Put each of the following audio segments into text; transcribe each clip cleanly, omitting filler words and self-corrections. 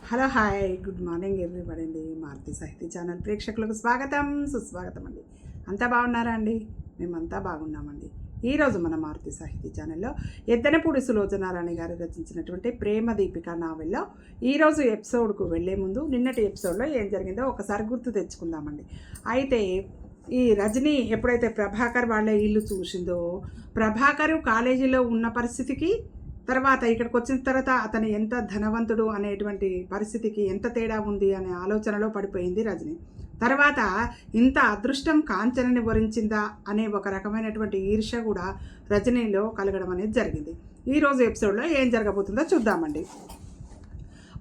Hello hi good morning everybody అండి. మారుతి సాహితీ channel ప్రేక్షకులకు స్వాగతం సుస్వాగతం అండి. అంతా బాగున్నారా అండి? మేమంతా బాగున్నామండి. ఈరోజు మన మారుతి సాహితీ ఛానల్లో ఎద్దనపూడి సులోచనారాణి గారు రచించినటువంటి ప్రేమ దీపిక నావెల్లో ఈరోజు ఎపిసోడ్కు వెళ్లే ముందు నిన్నటి ఎపిసోడ్లో ఏం జరిగిందో ఒకసారి గుర్తు తెచ్చుకుందామండి. అయితే ఈ రజని ఎప్పుడైతే ప్రభాకర్ వాళ్ళ ఇల్లు చూసిందో, ప్రభాకర్ కాలేజీలో ఉన్న పరిస్థితికి తర్వాత ఇక్కడికి వచ్చిన తర్వాత అతను ఎంత ధనవంతుడు అనేటువంటి పరిస్థితికి ఎంత తేడా ఉంది అనే ఆలోచనలో పడిపోయింది రజని. తర్వాత ఇంత అదృష్టం కాంచనని వరించిందా అనే ఒక రకమైనటువంటి ఈర్ష్య కూడా రజనీలో కలగడం అనేది జరిగింది. ఈరోజు ఎపిసోడ్లో ఏం జరగబోతుందో చూద్దామండి.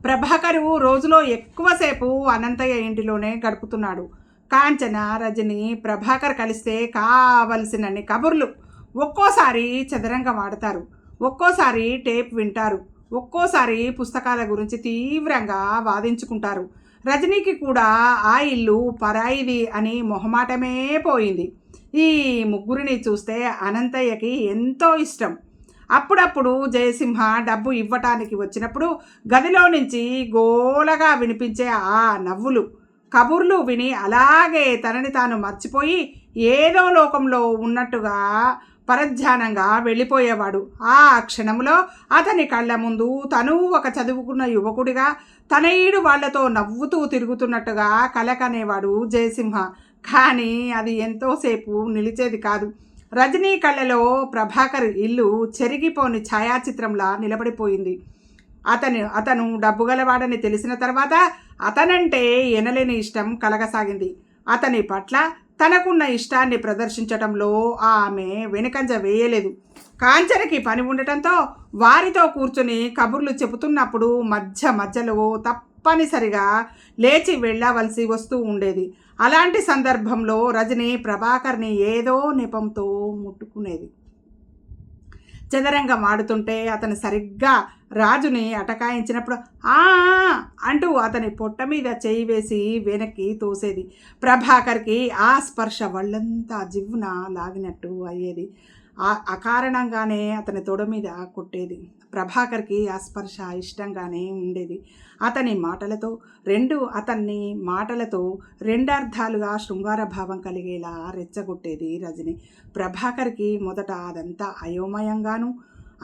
ప్రభాకరు రోజులో ఎక్కువసేపు అనంతయ్య ఇంటిలోనే గడుపుతున్నాడు. కాంచన, రజని, ప్రభాకర్ కలిస్తే కావలసినన్ని కబుర్లు. ఒక్కోసారి చదరంగం ఆడతారు, ఒక్కోసారి టేప్ వింటారు, ఒక్కోసారి పుస్తకాల గురించి తీవ్రంగా వాదించుకుంటారు. రజనీకి కూడా ఆ ఇల్లు పరాయిది అని మొహమాటమే పోయింది. ఈ ముగ్గురిని చూస్తే అనంతయ్యకి ఎంతో ఇష్టం. అప్పుడప్పుడు జయసింహ డబ్బు ఇవ్వటానికి వచ్చినప్పుడు గదిలో నుంచి గోలగా వినిపించే ఆ నవ్వులు, కబుర్లు విని అలాగే తనని తాను మర్చిపోయి ఏదో లోకంలో ఉన్నట్టుగా పరధ్యానంగా వెళ్ళిపోయేవాడు. ఆ క్షణంలో అతని కళ్ళ ముందు తను ఒక చదువుకున్న యువకుడిగా తన ఈడు వాళ్లతో నవ్వుతూ తిరుగుతున్నట్టుగా కలకనేవాడు జయసింహ. కానీ అది ఎంతోసేపు నిలిచేది కాదు. రజనీ కళ్ళలో ప్రభాకర్ ఇల్లు చెరిగిపోని ఛాయాచిత్రంలా నిలబడిపోయింది. అతను డబ్బు గలవాడని తెలిసిన తర్వాత అతనంటే ఎనలేని ఇష్టం కలగసాగింది. అతని పట్ల తనకున్న ఇష్టాన్ని ప్రదర్శించటంలో ఆమె వెనుకంజ వేయలేదు. కాంచనకి పని ఉండటంతో వారితో కూర్చుని కబుర్లు చెబుతున్నప్పుడు మధ్యలో తప్పనిసరిగా లేచి వెళ్ళవలసి వస్తూ ఉండేది. అలాంటి సందర్భంలో రజని ప్రభాకర్ని ఏదో నెపంతో ముట్టుకునేది. చదరంగం ఆడుతుంటే అతను సరిగ్గా రాజుని అటకాయించినప్పుడు ఆ అంటూ అతని పొట్ట మీద చేయి వేసి వెనక్కి తోసేది. ప్రభాకర్కి ఆ స్పర్శ వాళ్ళంతా జివ్వున లాగినట్టు అయ్యేది. అకారణంగానే అతని తొడ మీద కొట్టేది. ప్రభాకర్కి ఆ స్పర్శ ఇష్టంగానే ఉండేది. అతని మాటలతో రెండర్థాలుగా శృంగార భావం కలిగేలా రెచ్చగొట్టేది రజని. ప్రభాకర్కి మొదట అదంతా అయోమయంగాను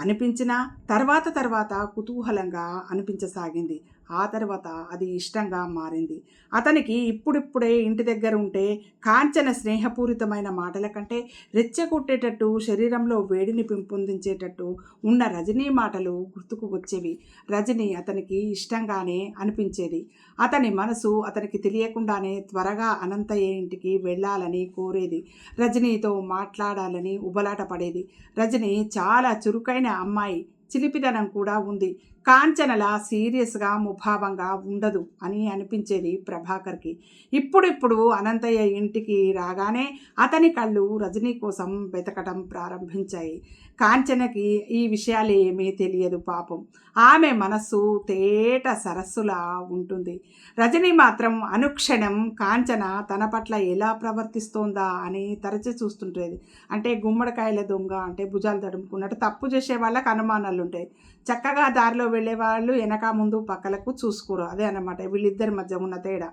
అనిపించినా తర్వాత కుతూహలంగా అనిపించసాగింది. ఆ తర్వాత అది ఇష్టంగా మారింది. అతనికి ఇప్పుడిప్పుడే ఇంటి దగ్గర ఉంటే కాంచన స్నేహపూరితమైన మాటల కంటే రెచ్చగొట్టేటట్టు, శరీరంలో వేడిని పెంపొందించేటట్టు ఉన్న రజనీ మాటలు గుర్తుకు వచ్చేవి. రజని అతనికి ఇష్టంగానే అనిపించేది. అతని మనసు అతనికి తెలియకుండానే త్వరగా అనంతయ్య ఇంటికి వెళ్ళాలని కోరేది. రజనీతో మాట్లాడాలని ఉబలాట పడేది. రజని చాలా చురుకైన అమ్మాయి, చిలిపిదనం కూడా ఉంది. కాంచనలా సీరియస్గా ముభావంగా ఉండదు అని అనిపించేది ప్రభాకర్కి. ఇప్పుడిప్పుడు అనంతయ్య ఇంటికి రాగానే అతని కళ్ళు రజనీ కోసం వెతకటం ప్రారంభించాయి. కాంచనకి ఈ విషయాలు ఏమీ తెలియదు పాపం. ఆమె మనస్సు తేట సరస్సులా ఉంటుంది. రజనీ మాత్రం అనుక్షణం కాంచన తన పట్ల ఎలా ప్రవర్తిస్తోందా అని తరచి చూస్తుంటుంది. అంటే గుమ్మడికాయల దొంగ అంటే భుజాలు తడుముకున్నట్టు తప్పు చేసే వాళ్ళకి అనుమానాలు ఉంటాయి. చక్కగా దారిలో వెళ్ళే వాళ్ళు వెనక ముందు పక్కలకు చూసుకోరు. అదే అన్నమాట వీళ్ళిద్దరి మధ్య ఉన్న తేడా.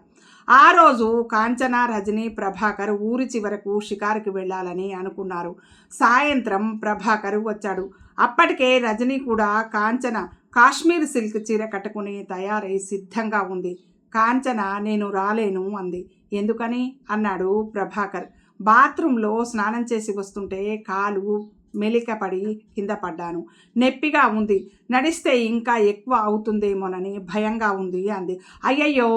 ఆ రోజు కాంచన, రజని, ప్రభాకర్ ఊరి చివరకు షికారుకి వెళ్ళాలని అనుకున్నారు. సాయంత్రం ప్రభాకర్ వచ్చాడు. అప్పటికే రజని కూడా కాంచన కాశ్మీర్ సిల్క్ చీర కట్టుకుని తయారై సిద్ధంగా ఉంది. కాంచన నేను రాలేను అంది. ఎందుకని అన్నాడు ప్రభాకర్. బాత్రూంలో స్నానం చేసి వస్తుంటే కాలు మెలికపడి కింద పడ్డాను, నొప్పిగా ఉంది, నడిస్తే ఇంకా ఎక్కువ అవుతుందేమోనని భయంగా ఉంది అంది. అయ్యయ్యో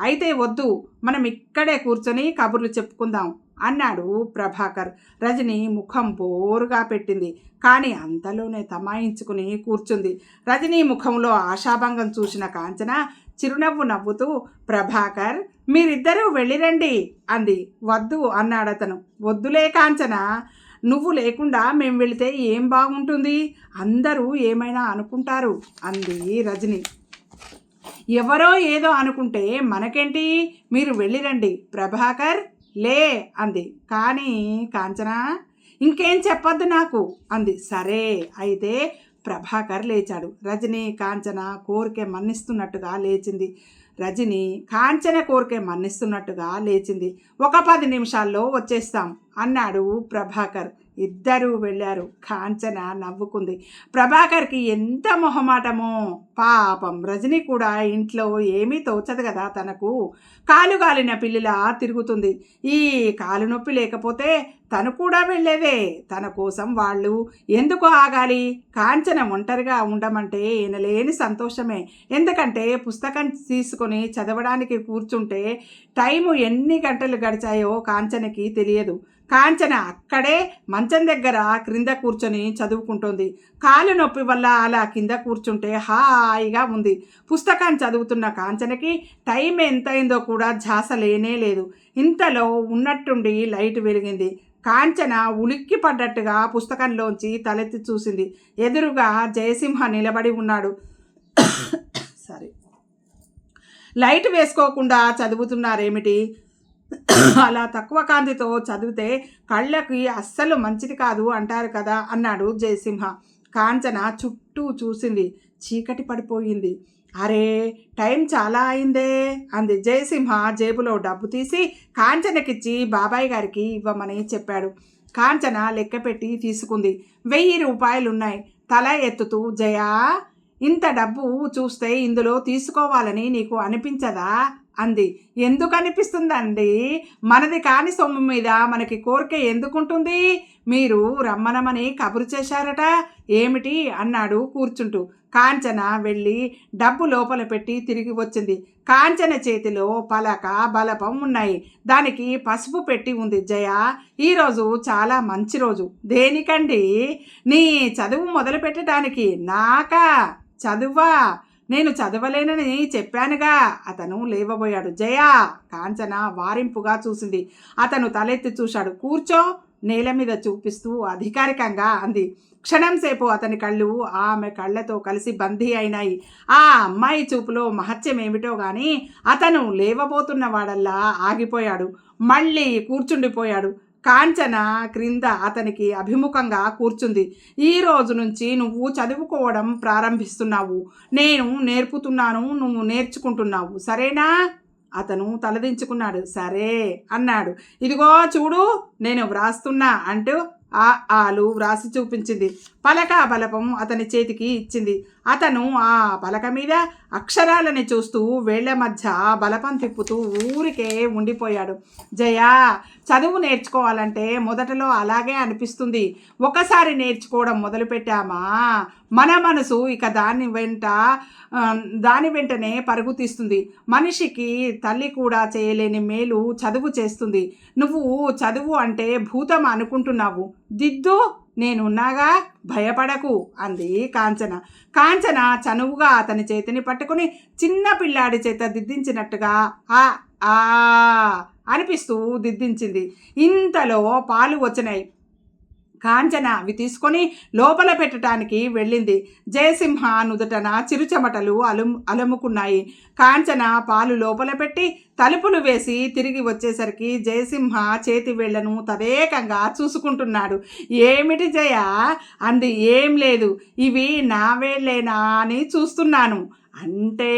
అయితే వద్దు, మనం ఇక్కడే కూర్చొని కబుర్లు చెప్పుకుందాం అన్నాడు ప్రభాకర్. రజని ముఖం బోరుగా పెట్టింది, కానీ అంతలోనే తమాయించుకుని కూర్చుంది. రజనీ ముఖంలో ఆశాభంగం చూసిన కాంచన చిరునవ్వు నవ్వుతూ ప్రభాకర్ మీరిద్దరూ వెళ్ళిరండి అంది. వద్దు అన్నాడతను. వద్దులే కాంచన, నువ్వు లేకుండా మేము వెళితే ఏం బాగుంటుంది, అందరూ ఏమైనా అనుకుంటారు అంది రజని. ఎవరో ఏదో అనుకుంటే మనకేంటి, మీరు వెళ్ళిరండి ప్రభాకర్ లే అంది. కానీ కాంచన ఇంకేం చెప్పొద్దు నాకు అంది. సరే అయితే ప్రభాకర్ లేచాడు. రజని కాంచన కోరిక మన్నిస్తున్నట్టుగా లేచింది. రజని కాంచన కోరిక మన్నిస్తున్నట్టుగా లేచింది. ఒక 10 నిమిషాల్లో వచ్చేస్తాం అన్నాడు ప్రభాకర్. ఇద్దరూ వెళ్ళారు. కాంచన నవ్వుకుంది. ప్రభాకర్కి ఎంత మొహమాటమో. పాపం రజని కూడా ఇంట్లో ఏమీ తోచదు కదా తనకు. కాలుగాలిన పిల్లిలా తిరుగుతుంది. ఈ కాలు నొప్పి లేకపోతే తను కూడా వెళ్ళేదే. తన కోసం వాళ్ళు ఎందుకు ఆగాలి? కాంచన ఒంటరిగా ఉండమంటే ఎనలేని సంతోషమే. ఎందుకంటే పుస్తకం తీసుకొని చదవడానికి కూర్చుంటే టైము ఎన్ని గంటలు గడిచాయో కాంచనకి తెలియదు. కాంచన అక్కడే మంచం దగ్గర క్రింద కూర్చొని చదువుకుంటోంది. కాలు నొప్పి వల్ల అలా కింద కూర్చుంటే హాయిగా ఉంది. పుస్తకం చదువుతున్న కాంచనకి టైం ఎంతైందో కూడా ఝాస లేనే లేదు. ఇంతలో ఉన్నట్టుండి లైట్ వెలిగింది. కాంచన ఉలిక్కి పడ్డట్టుగా పుస్తకంలోంచి తలెత్తి చూసింది. ఎదురుగా జయసింహ నిలబడి ఉన్నాడు. సరే, లైట్ వేసుకోకుండా చదువుతున్నారేమిటి? అలా తక్కువ కాంతితో చదివితే కళ్ళకి అస్సలు మంచిది కాదు అంటారు కదా అన్నాడు జయసింహ. కాంచన చుట్టూ చూసింది. చీకటి పడిపోయింది. అరే, టైం చాలా అయిందే అంది. జయసింహ జేబులో డబ్బు తీసి కాంచనకిచ్చి బాబాయ్ గారికి ఇవ్వమని చెప్పాడు. కాంచన లెక్కపెట్టి తీసుకుంది. 1000 రూపాయలున్నాయి. తల ఎత్తుతూ, జయా, ఇంత డబ్బు చూస్తే ఇందులో తీసుకోవాలని నీకు అనిపించదా అంది. ఎందుకు అనిపిస్తుందండి? మనది కాని సొమ్ము మీద మనకి కోరిక ఎందుకుంటుంది? మీరు రమ్మనమని కబురు చేశారట. ఏమిటి అన్నాడు కూర్చుంటూ. కాంచన వెళ్ళి డబ్బు లోపల పెట్టి తిరిగి వచ్చింది. కాంచన చేతిలో పలక బలపం ఉన్నాయి. దానికి పసుపు పెట్టి ఉంది. జయ, ఈరోజు చాలా మంచి రోజు. దేనికండి? నీ చదువు మొదలు పెట్టడానికి. నాకా చదువా? నేను చదవలేనని చెప్పానుగా. అతను లేవబోయాడు. జయా, కాంచన వారింపుగా చూసింది. అతను తలెత్తి చూశాడు. కూర్చో, నేల మీద చూపిస్తూ అధికారికంగా అంది. క్షణం సేపు అతని కళ్ళు ఆమె కళ్ళతో కలిసి బందీ అయినాయి. ఆ అమ్మాయి చూపులో మహత్యం ఏమిటో గాని అతను లేవబోతున్న వాడల్లా ఆగిపోయాడు. మళ్ళీ కూర్చుండిపోయాడు. కాంచన క్రింద అతనికి అభిముఖంగా కూర్చుంది. ఈ రోజు నుంచి నువ్వు చదువుకోవడం ప్రారంభిస్తున్నావు. నేను నేర్పుతున్నాను, నువ్వు నేర్చుకుంటున్నావు. సరేనా? అతను తలదించుకున్నాడు. సరే అన్నాడు. ఇదిగో చూడు, నేను వ్రాస్తున్నా అంటూ ఆలు వ్రాసి చూపించింది. పలక బలపం అతని చేతికి ఇచ్చింది. అతను ఆ పలక మీద అక్షరాలని చూస్తూ వేళ్ల మధ్య బలపం తిప్పుతూ ఊరికే ఉండిపోయాడు. జయా, చదువు నేర్చుకోవాలంటే మొదటలో అలాగే అనిపిస్తుంది. ఒకసారి నేర్చుకోవడం మొదలుపెట్టామా మన మనసు ఇక దాని వెంటనే పరుగు తీస్తుంది. మనిషికి తల్లి కూడా చేయలేని మేలు చదువు చేస్తుంది. నువ్వు చదువు అంటే భూతం అనుకుంటున్నావు. దిద్దు, నేనున్నాగా, భయపడకు అంది కాంచన. కాంచన చనువుగా అతని చేతిని పట్టుకుని చిన్న పిల్లాడి చేత దిద్దించినట్టుగా ఆ అనిపిస్తూ దిద్దించింది. ఇంతలో పాలు వచ్చినాయి. కాంచన అవి తీసుకొని లోపల పెట్టడానికి వెళ్ళింది. జయసింహ నుదుటన చిరుచెమటలు అలుముకున్నాయి. కాంచన పాలు లోపల పెట్టి తలుపులు వేసి తిరిగి వచ్చేసరికి జయసింహ చేతి వేళ్లను తదేకంగా చూసుకుంటున్నాడు. ఏమిటి జయ అంది. ఏం లేదు, ఇవి నా వేళ్లేనా అని చూస్తున్నాను. అంటే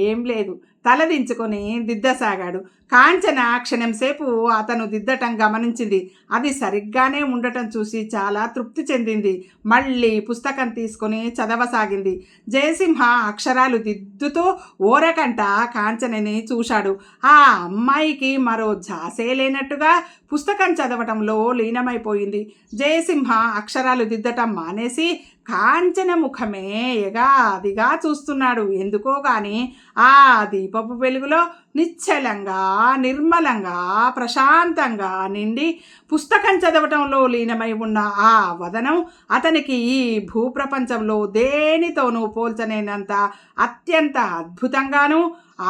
ఏం లేదు, తలదించుకొని దిద్దసాగాడు. కాంచన క్షణం సేపు అతను దిద్దటం గమనించింది. అది సరిగ్గానే ఉండటం చూసి చాలా తృప్తి చెందింది. మళ్ళీ పుస్తకం తీసుకొని చదవసాగింది. జయసింహ అక్షరాలు దిద్దుతూ ఓరకంట కాంచనని చూశాడు. ఆ అమ్మాయికి మరో ఝాసే లేనట్టుగా పుస్తకం చదవటంలో లీనమైపోయింది. జయసింహ అక్షరాలు దిద్దటం మానేసి కాంచన ముఖమే ఎగాదిగా చూస్తున్నాడు. ఎందుకో గాని ఆ దీపపు వెలుగులో నిశ్చలంగా, నిర్మలంగా, ప్రశాంతంగా నిండి పుస్తకం చదవటంలో లీనమై ఉన్న ఆ వదనం అతనికి ఈ భూప్రపంచంలో దేనితోనూ పోల్చలేనంత అత్యంత అద్భుతంగానూ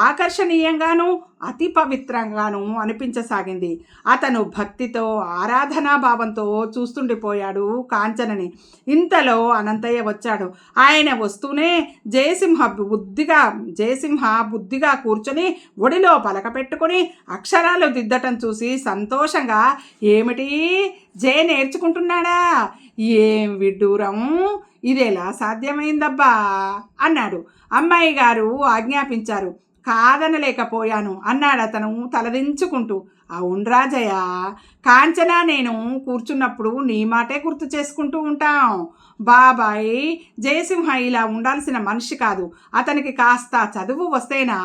ఆకర్షణీయంగానూ అతి పవిత్రంగానూ అనిపించసాగింది. అతను భక్తితో, ఆరాధనాభావంతో చూస్తుండిపోయాడు కాంచనని. ఇంతలో అనంతయ్య వచ్చాడు. ఆయన వస్తూనే జయసింహ బుద్ధిగా కూర్చొని ఒడిలో పలక పెట్టుకుని అక్షరాలు దిద్దటం చూసి సంతోషంగా, ఏమిటి జయ నేర్చుకుంటున్నాడా? ఏం విడ్డూరం! ఇదెలా సాధ్యమైందబ్బా అన్నాడు. అమ్మాయి గారు ఆజ్ఞాపించారు. కాదనలేకపోయాను అన్నాడు అతను తలదించుకుంటూ. అవును రాజయ్య, కాంచన నేను కూర్చున్నప్పుడు నీ మాటే గుర్తు చేసుకుంటూ ఉంటాం. బాబాయ్ జయసింహ ఇలా ఉండాల్సిన మనిషి కాదు, అతనికి కాస్త చదువు వస్తేనా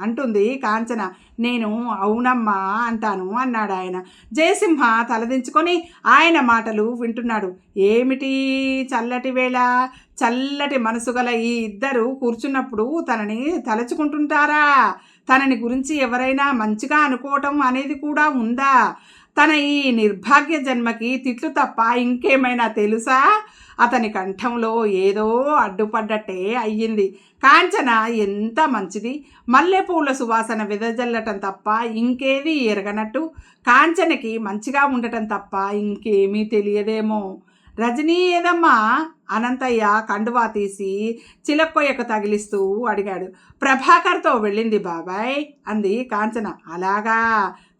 అంటుంది కాంచన. నేను అవునమ్మా అంటాను అన్నాడు ఆయన. జయసింహ తలదించుకొని ఆయన మాటలు వింటున్నాడు. ఏమిటి చల్లటి వేళ, చల్లటి మనసు గల ఈ ఇద్దరు కూర్చున్నప్పుడు తనని తలచుకుంటుంటారా? తనని గురించి ఎవరైనా మంచిగా అనుకోవటం అనేది కూడా ఉందా? తన ఈ నిర్భాగ్య జన్మకి తిట్లు తప్ప ఇంకేమైనా తెలుసా? అతని కంఠంలో ఏదో అడ్డుపడ్డట్టే అయ్యింది. కాంచన ఎంత మంచిది, మల్లెపూల సువాసన వెదజల్లటం తప్ప ఇంకేది ఎరగనట్టు, కాంచనకి మంచిగా ఉండటం తప్ప ఇంకేమీ తెలియదేమో. రజనీ ఏదమ్మా? అనంతయ్య కండువా తీసి చిలక్కొయ్యకు తగిలిస్తూ అడిగాడు. ప్రభాకర్తో వెళ్ళింది బాబాయ్ అంది కాంచన. అలాగా,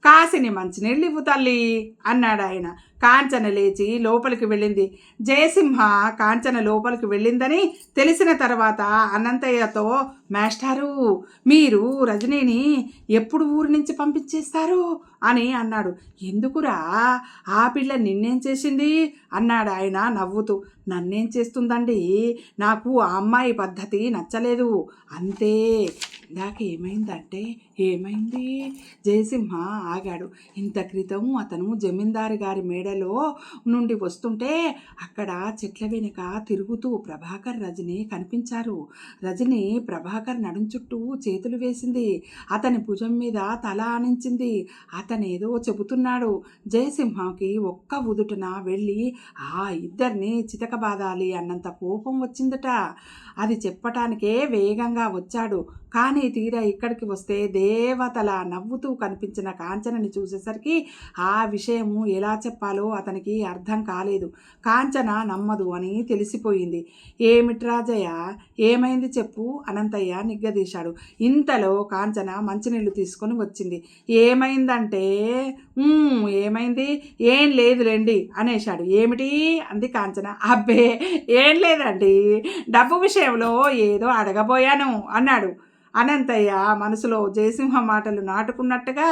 కాసిని మంచినీళ్ళు ఇవ్వు తల్లి అన్నాడు ఆయన. కాంచన లేచి లోపలికి వెళ్ళింది. జయసింహ కాంచన లోపలికి వెళ్ళిందని తెలిసిన తర్వాత అనంతయ్యతో, మాస్టారు మీరు రజనీని ఎప్పుడు ఊరి నుంచి పంపించేస్తారు అని అన్నాడు. ఎందుకురా, ఆ పిల్ల నిన్నేం చేసింది అన్నాడు ఆయన నవ్వుతూ. నన్నేం చేస్తుందండి, నాకు ఆ అమ్మాయి పద్ధతి నచ్చలేదు అంతే. ఇందాక ఏమైందంటే ఏమైంది? జయసింహ ఆగాడు. ఇంత క్రితం అతను జమీందారు గారి మేడలో నుండి వస్తుంటే అక్కడ చెట్ల వెనుక తిరుగుతూ ప్రభాకర్ రజని కనిపించారు. రజని ప్రభాకర్ నడుం చుట్టూ చేతులు వేసింది, అతని భుజం మీద తల ఆనించింది. అతనేదో చెబుతున్నాడు. జయసింహకి ఒక్క ఉదుటున వెళ్ళి ఆ ఇద్దరిని చితకబాదాలి అన్నంత కోపం వచ్చిందట. అది చెప్పటానికే వేగంగా వచ్చాడు. కానీ తీరా ఇక్కడికి వస్తే దేవతల నవ్వుతూ కనిపించిన కాంచనని చూసేసరికి ఆ విషయము ఎలా చెప్పాలో అతనికి అర్థం కాలేదు. కాంచన నమ్మదు అని తెలిసిపోయింది. ఏమిటి రాజయ్య, ఏమైంది చెప్పు అనంతయ్య నిగ్గదీశాడు. ఇంతలో కాంచన మంచినీళ్ళు తీసుకొని వచ్చింది. ఏమైందంటే ఏమైంది, ఏం లేదులేండి అనేశాడు. ఏమిటి అంది కాంచన. అబ్బే ఏం లేదండి, డబ్బు విషయంలో ఏదో అడగబోయాను అన్నాడు అనంతయ్య. మనసులో జయసింహ మాటలు నాటుకున్నట్టుగా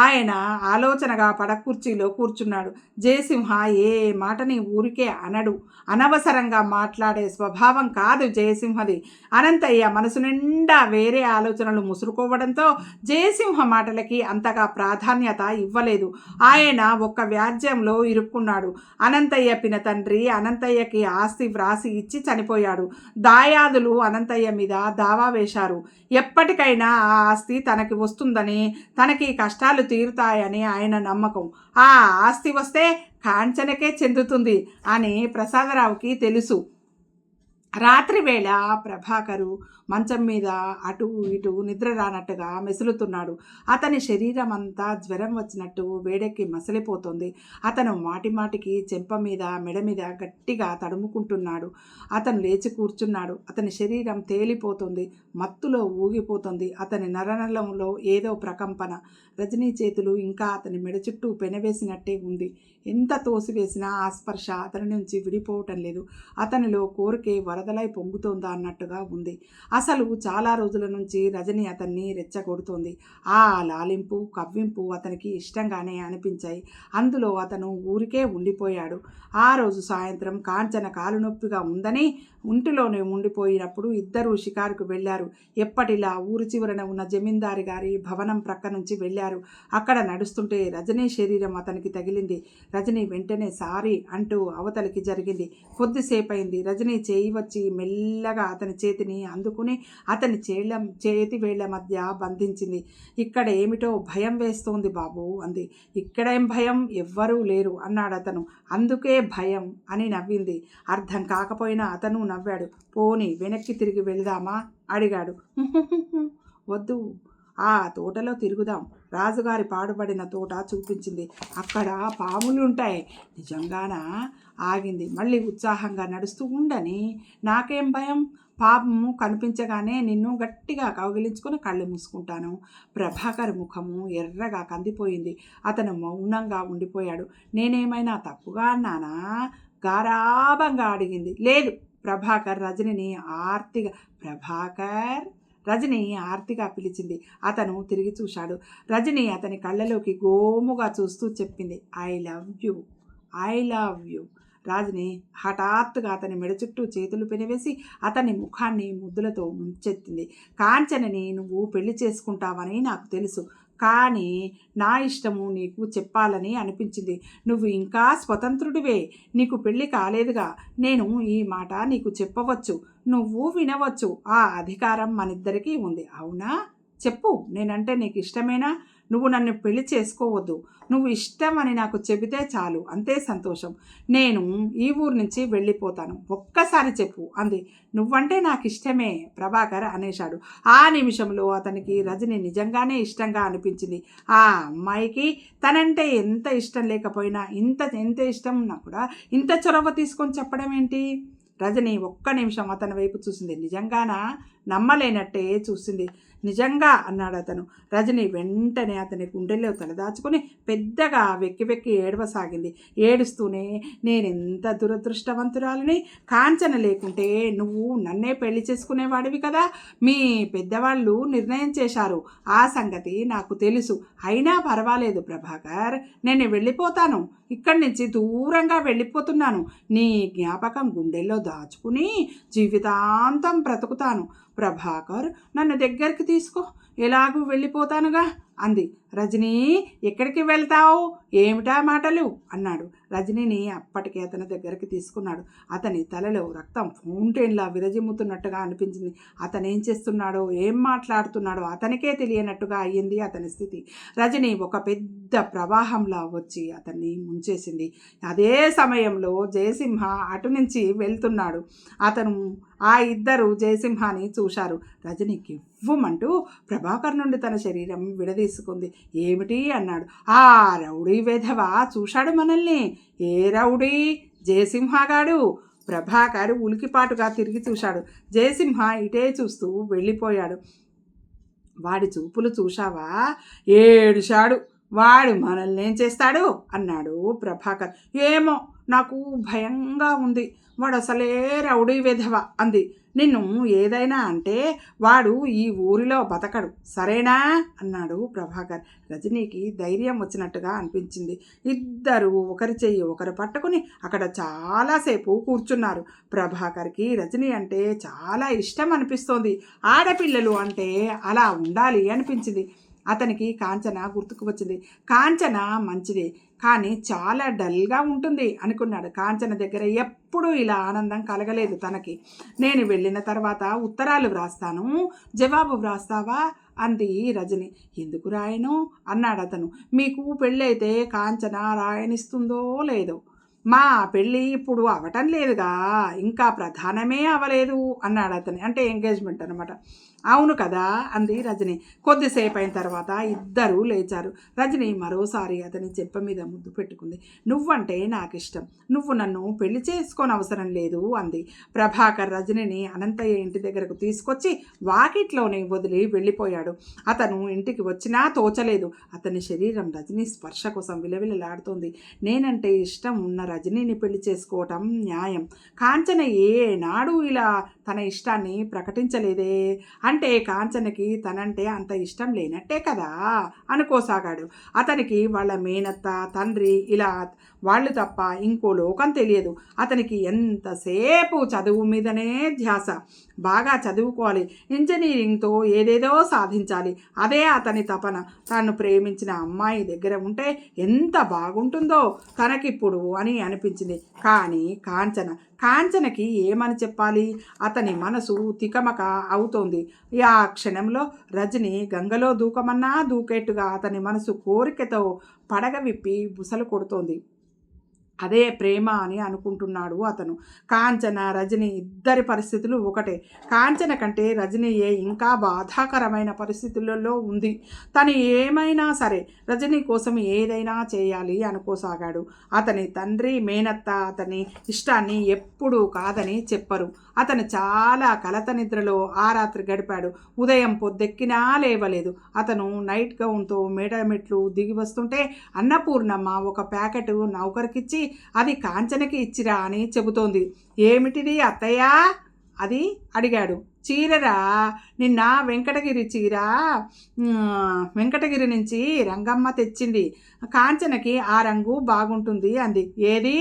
ఆయన ఆలోచనగా పడకుర్చీలో కూర్చున్నాడు. జయసింహ ఏ మాటని ఊరికే అనడు, అనవసరంగా మాట్లాడే స్వభావం కాదు జయసింహది. అనంతయ్య మనసు నిండా వేరే ఆలోచనలు ముసురుకోవడంతో జయసింహ మాటలకి అంతగా ప్రాధాన్యత ఇవ్వలేదు. ఆయన ఒక్క వ్యాజ్యంలో ఇరుక్కున్నాడు. అనంతయ్య పిన తండ్రి అనంతయ్యకి ఆస్తి వ్రాసి ఇచ్చి చనిపోయాడు. దాయాదులు అనంతయ్య మీద దావా వేశారు. ఎప్పటికైనా ఆ ఆస్తి తనకి వస్తుందని, తనకి కష్టాలు తీరుతాయని ఆయన నమ్మకం. ఆ ఆస్తి వస్తే కాంచనకే చెందుతుంది అని ప్రసాదరావుకి తెలుసు. రాత్రి వేళ ప్రభాకరు మంచం మీద అటు ఇటు నిద్ర రానట్టుగా మెసులుతున్నాడు. అతని శరీరం అంతా జ్వరం వచ్చినట్టు వేడెక్కి మసలిపోతుంది. అతను మాటిమాటికి చెంప మీద మెడ మీద గట్టిగా తడుముకుంటున్నాడు. అతను లేచి కూర్చున్నాడు. అతని శరీరం తేలిపోతుంది, మత్తులో ఊగిపోతుంది. అతని నరనలంలో ఏదో ప్రకంపన. రజనీ చేతులు ఇంకా అతని మెడ చుట్టూ పెనవేసినట్టే ఉంది. ఎంత తోసివేసినా ఆ స్పర్శ అతని నుంచి విడిపోవటం లేదు. అతనిలో కోరికే వరదలై పొంగుతోందా అన్నట్టుగా ఉంది. అసలు చాలా రోజుల నుంచి రజని అతన్ని రెచ్చగొడుతోంది. ఆ లాలింపు కవ్వింపు అతనికి ఇష్టంగానే అనిపించాయి. అందులో అతను ఊరికే ఉండిపోయాడు. ఆ రోజు సాయంత్రం కాంచన కాలు నొప్పిగా ఉందని ఇంటిలోనే ఉండిపోయినప్పుడు ఇద్దరూ షికారుకు వెళ్ళారు. ఎప్పటిలా ఊరి చివరన ఉన్న జమీందారి గారి భవనం ప్రక్క నుంచి వెళ్ళారు. అక్కడ నడుస్తుంటే రజనీ శరీరం అతనికి తగిలింది. రజనీ వెంటనే సారీ అంటూ అవతలికి జరిగింది. కొద్దిసేపయింది. రజనీ చేయి వచ్చి మెల్లగా అతని చేతిని అందుకుని అతని చేతి వేళ్ల మధ్య బంధించింది. ఇక్కడ ఏమిటో భయం వేస్తోంది బాబు అంది. ఇక్కడేం భయం, ఎవ్వరూ లేరు అన్నాడు అతను. అందుకే భయం అని నవ్వింది. అర్థం కాకపోయినా అతను నవ్వాడు. పోనీ వెనక్కి తిరిగి వెళ్దామా అడిగాడు. వద్దు, ఆ తోటలో తిరుగుదాం. రాజుగారి పాడుబడిన తోట చూపించింది. అక్కడ పాములుంటాయి. నిజంగానా? ఆగింది. మళ్ళీ ఉత్సాహంగా నడుస్తూ ఉండని. నాకేం భయం, పాపము కనిపించగానే నిన్ను గట్టిగా కౌగిలించుకొని కళ్ళు మూసుకుంటాను. ప్రభాకర్ ముఖము ఎర్రగా కందిపోయింది. అతను మౌనంగా ఉండిపోయాడు. నేనేమైనా తప్పుగా అన్నానా? గారాబంగా అడిగింది. లేదు, ప్రభాకర్ రజనిని ఆర్తిగా పిలిచింది. అతను తిరిగి చూశాడు. రజని అతని కళ్ళలోకి గోముగా చూస్తూ చెప్పింది, ఐ లవ్ యూ. రాజుని హఠాత్తుగా అతని మెడ చుట్టూ చేతులు పెనవేసి అతని ముఖాన్ని ముద్దులతో ముంచెత్తింది. కాంచనని నువ్వు పెళ్లి చేసుకుంటావని నాకు తెలుసు, కానీ నా ఇష్టము నీకు చెప్పాలని అనిపించింది. నువ్వు ఇంకా స్వతంత్రుడివే, నీకు పెళ్లి కాలేదుగా. నేను ఈ మాట నీకు చెప్పవచ్చు, నువ్వు వినవచ్చు. ఆ అధికారం మనిద్దరికీ ఉంది. అవునా? చెప్పు, నేనంటే నీకు ఇష్టమేనా? నువ్వు నన్ను పెళ్లి చేసుకోవద్దు, నువ్వు ఇష్టమని నాకు చెబితే చాలు, అంతే సంతోషం. నేను ఈ ఊరు నుంచి వెళ్ళిపోతాను, ఒక్కసారి చెప్పు అంది. నువ్వంటే నాకు ఇష్టమే ప్రభాకర్ అనేశాడు. ఆ నిమిషంలో అతనికి రజని నిజంగానే ఇష్టంగా అనిపించింది. ఆ అమ్మాయికి తనంటే ఎంత ఇష్టం లేకపోయినా ఎంత ఇష్టం ఉన్నా కూడా ఇంత చొరవ తీసుకొని చెప్పడం ఏంటి? రజని ఒక్క నిమిషం అతని వైపు చూసింది. నిజంగానా? నమ్మలేనట్టే చూసింది. నిజంగా అన్నాడు అతను. రజని వెంటనే అతని గుండెల్లో తలదాచుకొని పెద్దగా వెక్కి ఏడవసాగింది. ఏడుస్తూనే, నేనెంత దురదృష్టవంతురాలని, కాంచన లేకుంటే నువ్వు నన్నే పెళ్లి చేసుకునేవాడివి కదా. మీ పెద్దవాళ్ళు నిర్ణయం చేశారు, ఆ సంగతి నాకు తెలుసు. అయినా పర్వాలేదు ప్రభాకర్, నేను వెళ్ళిపోతాను, ఇక్కడి నుంచి దూరంగా వెళ్ళిపోతున్నాను. నీ జ్ఞాపకం గుండెల్లో దాచుకుని జీవితాంతం బ్రతుకుతాను. ప్రభాకర్, నన్ను దగ్గరికి తీసుకో, ఎలాగూ వెళ్ళిపోతానుగా అంది. రజనీ, ఎక్కడికి వెళ్తావు? ఏమిటా మాటలు అన్నాడు. రజనీని అప్పటికే అతని దగ్గరికి తీసుకున్నాడు. అతని తలలో రక్తం ఫౌంటైన్లా విరజిమ్ముతున్నట్టుగా అనిపించింది. అతనేం చేస్తున్నాడో, ఏం మాట్లాడుతున్నాడో అతనికే తెలియనట్టుగా అయ్యింది అతని స్థితి. రజని ఒక పెద్ద ప్రవాహంలా వచ్చి అతన్ని ముంచేసింది. అదే సమయంలో జయసింహ అటు నుంచి వెళ్తున్నాడు. ఆ ఇద్దరు జయసింహాని చూశారు. రజనికి ఇవ్వమంటూ ప్రభాకర్ నుండి తన శరీరం విడదీసుకుంది. ఏమిటి అన్నాడు. ఆ రౌడీ వెధవ చూశాడు మనల్ని. ఏ రౌడీ? జయసింహగాడు. ప్రభాకర్ ఉలికిపాటుగా తిరిగి చూశాడు. జయసింహ ఇటే చూస్తూ వెళ్ళిపోయాడు. వాడి చూపులు చూశావా? ఏడుశాడు. వాడు మనల్ని ఏం చేస్తాడు అన్నాడు ప్రభాకర్. ఏమో, నాకు భయంగా ఉంది. వాడు అసలే రౌడీ వెధవ అంది. నిన్ను ఏదైనా అంటే వాడు ఈ ఊరిలో బతకడు, సరేనా అన్నాడు ప్రభాకర్. రజనీకి ధైర్యం వచ్చినట్టుగా అనిపించింది. ఇద్దరు ఒకరి చెయ్యి ఒకరు పట్టుకుని అక్కడ చాలాసేపు కూర్చున్నారు. ప్రభాకర్కి రజనీ అంటే చాలా ఇష్టం అనిపిస్తోంది. ఆడపిల్లలు అంటే అలా ఉండాలి అనిపించింది. అతనికి కాంచన గుర్తుకు వచ్చింది. కాంచన మంచిది, కానీ చాలా డల్గా ఉంటుంది అనుకున్నాడు. కాంచన దగ్గర ఎప్పుడూ ఇలా ఆనందం కలగలేదు తనకి. నేను వెళ్ళిన తర్వాత ఉత్తరాలు వ్రాస్తాను, జవాబు వ్రాస్తావా అంది రజని. ఎందుకు రాయను అన్నాడు అతను. మీకు పెళ్ళైతే కాంచన రాయనిస్తుందో లేదో. మా పెళ్ళి ఇప్పుడు అవటం లేదుగా, ఇంకా ప్రధానమే అవ్వలేదు అన్నాడు అతని. అంటే ఎంగేజ్మెంట్ అనమాట. అవును కదా అంది రజని. కొద్దిసేపు అయిన తర్వాత ఇద్దరూ లేచారు. రజని మరోసారి అతని చెంప మీద ముద్దు పెట్టుకుంది. నువ్వంటే నాకు ఇష్టం, నువ్వు నన్ను పెళ్లి చేసుకోని అవసరం లేదు అంది. ప్రభాకర్ రజనిని అనంతయ్య ఇంటి దగ్గరకు తీసుకొచ్చి వాకిట్లోనే వదిలి వెళ్ళిపోయాడు. అతను ఇంటికి వచ్చినా తోచలేదు. అతని శరీరం రజనీ స్పర్శ కోసం విలవిలలాడుతోంది. నేనంటే ఇష్టం ఉన్న రజనీని పెళ్లి చేసుకోవటం న్యాయం. కాంచన ఏనాడు ఇలా తన ఇష్టాన్ని ప్రకటించలేదే. అంటే కాంచనకి తనంటే అంత ఇష్టం లేనట్టే కదా అనుకోసాగాడు. అతనికి వాళ్ళ మేనత్త, తండ్రి ఇలా వాళ్ళు తప్ప ఇంకో లోకం తెలియదు. అతనికి ఎంతసేపు చదువు మీదనే ధ్యాస. బాగా చదువుకోవాలి, ఇంజనీరింగ్తో ఏదేదో సాధించాలి, అదే అతని తపన. తాను ప్రేమించిన అమ్మాయి దగ్గర ఉంటే ఎంత బాగుంటుందో తనకిప్పుడు అని అనిపించింది. కానీ కాంచనకి ఏమని చెప్పాలి? అతని మనసు తికమక అవుతోంది. ఆ క్షణంలో రజని గంగలో దూకమన్నా దూకేట్టుగా అతని మనసు కోరికతో పడగ విప్పి బుసలు కొడుతోంది. అదే ప్రేమ అని అనుకుంటున్నాడు అతను. కాంచన, రజని ఇద్దరి పరిస్థితులు ఒకటే. కాంచన కంటే రజనీయే ఇంకా బాధాకరమైన పరిస్థితులలో ఉంది. తను ఏమైనా సరే రజనీ కోసం ఏదైనా చేయాలి అనుకోసాగాడు. అతని తండ్రి, మేనత్త అతని ఇష్టాన్ని ఎప్పుడూ కాదని చెప్పరు. అతను చాలా కలత నిద్రలో ఆ రాత్రి గడిపాడు. ఉదయం పొద్దెక్కినా లేవలేదు. అతను నైట్ గౌన్తో మెట్లు దిగి వస్తుంటే అన్నపూర్ణమ్మ ఒక ప్యాకెట్ నౌకరికిచ్చి అది కాంచనకి ఇచ్చిరా అని చెబుతోంది. ఏమిటిది అత్తయ్య అది అడిగాడు. చీరరా, నిన్న వెంకటగిరి చీర వెంకటగిరి నుంచి రంగమ్మ తెచ్చింది. కాంచనకి ఆ రంగు బాగుంటుంది అంది. ఏది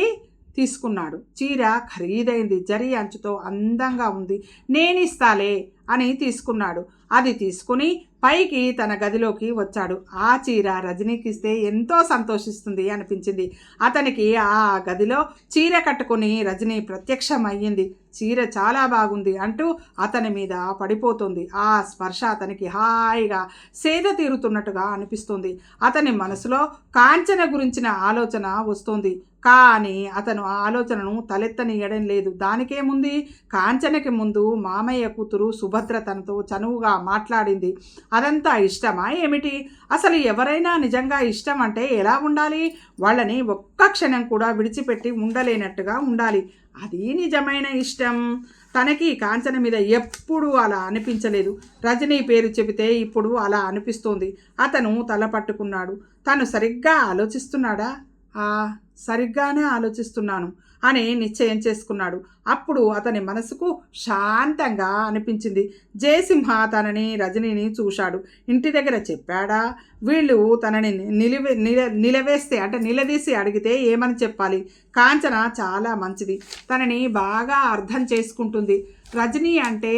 తీసుకున్నాడు. చీర ఖరీదైంది, జరీ అంచుతో అందంగా ఉంది. నేనిస్తాలే అని తీసుకున్నాడు. అది తీసుకుని పైకి తన గదిలోకి వచ్చాడు. ఆ చీర రజనీకి ఇస్తే ఎంతో సంతోషిస్తుంది అనిపించింది అతనికి. ఆ గదిలో చీర కట్టుకుని రజనీ ప్రత్యక్షమయ్యింది. చీర చాలా బాగుంది అంటూ అతని మీద పడిపోతుంది. ఆ స్పర్శ అతనికి హాయిగా సేద తీరుతున్నట్టుగా అనిపిస్తుంది. అతని మనసులో కాంచన గురించిన ఆలోచన వస్తుంది. కానీ అతను ఆ ఆలోచనను తలెత్తనీయడం లేదు. దానికేముంది, కాంచనకి ముందు మామయ్య కూతురు సుభద్ర తనతో చనువుగా మాట్లాడింది. అదంతా ఇష్టమా ఏమిటి? అసలు ఎవరైనా నిజంగా ఇష్టం అంటే ఎలా ఉండాలి? వాళ్ళని ఒక్క క్షణం కూడా విడిచిపెట్టి ఉండలేనట్టుగా ఉండాలి. అది నిజమైన ఇష్టం. తనకి కాంచన మీద ఎప్పుడూ అలా అనిపించలేదు. రజనీ పేరు చెబితే ఇప్పుడు అలా అనిపిస్తోంది. అతను తల పట్టుకున్నాడు. తను సరిగ్గా ఆలోచిస్తున్నాడా? సరిగ్గానే ఆలోచిస్తున్నాను అని నిశ్చయం చేసుకున్నాడు. అప్పుడు అతని మనసుకు శాంతంగా అనిపించింది. జయసింహ తనని రజనీని చూశాడు. ఇంటి దగ్గర చెప్పాడా? వీళ్ళు తనని నిలవేస్తే అంటే నిలదీసి అడిగితే ఏమని చెప్పాలి? కాంచన చాలా మంచిది, తనని బాగా అర్థం చేసుకుంటుంది. రజనీ అంటే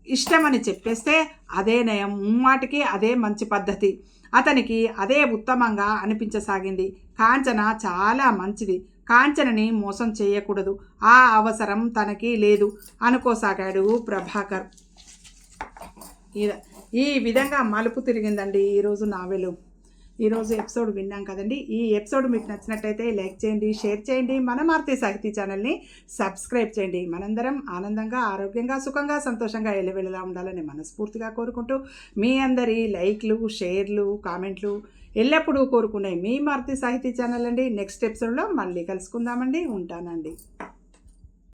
ఇష్టమని చెప్పేస్తే అదే నయం, ముమ్మాటికి అదే మంచి పద్ధతి. అతనికి అదే ఉత్తమంగా అనిపించసాగింది. కాంచన చాలా మంచిది, కాంచనని మోసం చేయకూడదు, ఆ అవసరం తనకి లేదు అనుకోసాగాడు ప్రభాకర్. ఈ విధంగా మలుపు తిరిగిందండి ఈరోజు నావెలు. ఈరోజు ఎపిసోడ్ విన్నాం కదండి. ఈ ఎపిసోడ్ మీకు నచ్చినట్టయితే లైక్ చేయండి, షేర్ చేయండి, మన మారుతి సాహితీ ఛానల్ని సబ్స్క్రైబ్ చేయండి. మనందరం ఆనందంగా, ఆరోగ్యంగా, సుఖంగా, సంతోషంగా ఎల్లవెళ్ళలా ఉండాలని మనస్ఫూర్తిగా కోరుకుంటూ మీ అందరి లైక్లు, షేర్లు, కామెంట్లు ఎల్లప్పుడూ కోరుకునే మీ మారుతి సాహితీ ఛానల్ అండి. నెక్స్ట్ ఎపిసోడ్లో మళ్ళీ కలుసుకుందామండి. ఉంటానండి.